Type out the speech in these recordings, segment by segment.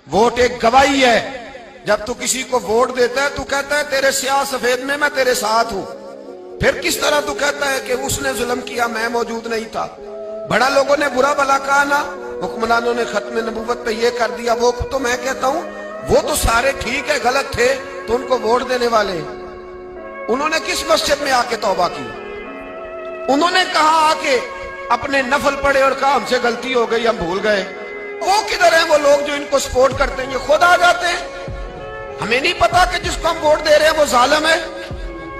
Vote एक गवाही है। जब तू किसी को वोट देता है तू कहता है तेरे स्याह सफेद में मैं तेरे साथ हूं। फिर किस तरह तू कहता है कि उसने जुल्म किया मैं मौजूद नहीं था। बड़ा लोगों ने बुरा भला कहा ना, हुक्मरानों ने खत्म नबूवत पे ये कर दिया, वो तो मैं कहता हूं वो तो सारे ठीक है, गलत थे तो उनको वोट देने वाले। उन्होंने किस मस्जिद में आके तौबा की? उन्होंने कहा आके अपने नफल पढ़े और कहा हमसे गलती हो गई हम भूल गए। वो किधर है वो लोग जो इनको सपोर्ट करते हैं? ये खुद आ जाते हैं। हमें नहीं पता कि जिसको हम वोट दे रहे हैं वो जालिम है,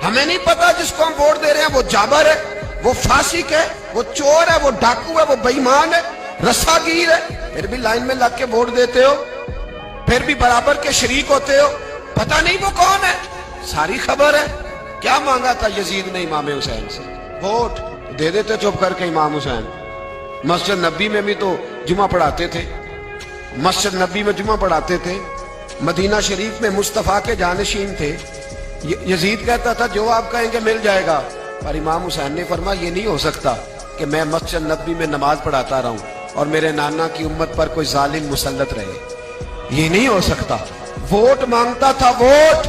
हमें नहीं पता जिसको हम वोट दे रहे हैं वो जाबर है, वो फासिक है, वो चोर है, वो डाकू है, वो बेईमान है, रस्सागीर है। फिर भी लाइन में लग के वोट देते हो, फिर भी बराबर के शरीक होते हो। पता नहीं वो कौन है, सारी खबर है। क्या मांगा था यजीद ने इमाम हुसैन से? वोट दे देते चुप करके इमाम हुसैन। मस्जिद नबी में भी तो जुमा पढ़ाते थे, मस्जिद नबी में जुमा पढ़ाते थे, मदीना शरीफ में मुस्तफा के जानशीन थे। यजीद कहता था जो आप कहेंगे मिल जाएगा, पर इमाम हुसैन ने फरमाया ये नहीं हो सकता कि मैं मस्जिद नबी में नमाज पढ़ाता रहूं और मेरे नाना की उम्मत पर कोई जालिम मुसल्लत रहे। ये नहीं हो सकता। वोट मांगता था, वोट।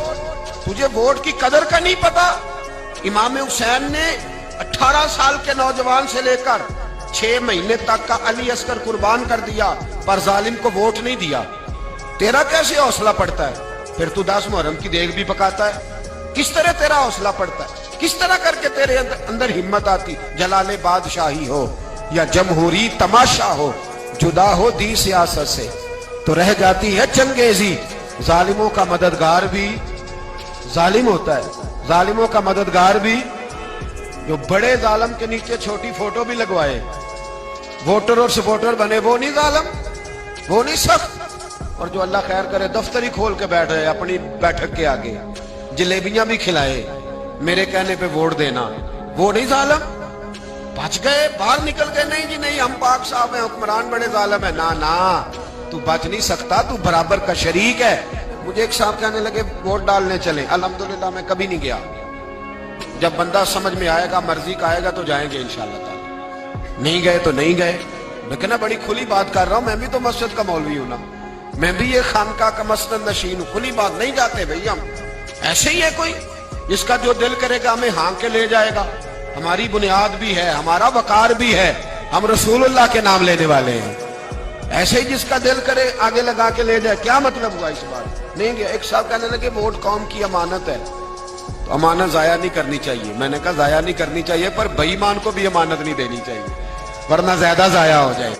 तुझे वोट की कदर का नहीं पता? इमाम हुसैन ने 18 साल के नौजवान से लेकर 6 महीने तक का अली अस्कर कुर्बान कर दिया, पर जालिम को वोट नहीं दिया। तेरा कैसे हौसला पड़ता है? फिर तू 10 मुहर्रम की देग भी पकाता है। किस तरह तेरा हौसला पड़ता है? किस तरह करके तेरे अंदर हिम्मत आती? जलाले बादशाही हो या जमहूरी तमाशा हो, जुदा हो दी सियासत से तो रह जाती है चंगेजी। जालिमों का मददगार भी जालिम होता है, जालिमों का मददगार भी जो बड़े जालिम के नीचे छोटी फोटो भी लगवाए, वोटर और सपोर्टर बने, वो नहीं जालिम, वो नहीं सख्त। और जो अल्लाह खैर करे दफ्तर ही खोल के बैठ रहे अपनी बैठक के आगे, जलेबियां भी खिलाए, मेरे कहने पे वोट देना, वो नहीं जालिम? बच गए, बाहर निकल गए, नहीं जी नहीं हम पाक साहब हैं, हुक्मरान बड़े जालिम है। ना ना, तू बच नहीं सकता, तू बराबर का शरीक है। मुझे एक साहब कहने लगे वोट डालने चले, अल्हम्दुलिल्लाह मैं कभी नहीं गया। जब बंदा समझ में आएगा, मर्जी का आएगा तो जाएंगे इंशाअल्लाह ताला। नहीं गए तो नहीं गए। लेकिन ना बड़ी खुली बात कर रहा हूं, मैं भी तो मस्जिद का मौलवी हूं ना, मैं भी ये खानका का मस्जिद नशीन हूं। खुली बात नहीं जाते भैया हम। ऐसे ही है कोई जिसका जो दिल करेगा हमें हाँक के ले जाएगा। हमारी बुनियाद भी है, हमारा वकार भी है, हम रसूलुल्लाह के नाम लेने वाले हैं। ऐसे ही जिसका दिल करे आगे लगा के ले जाए, क्या मतलब हुआ इस बार? नहीं गया। एक साहब कहने लगे वोट कौम की अमानत है, तो अमानत जाया नहीं करनी चाहिए। मैंने कहा जाया नहीं करनी चाहिए, पर बेईमान को भी अमानत नहीं देनी चाहिए, वरना ज्यादा जाया हो जाए।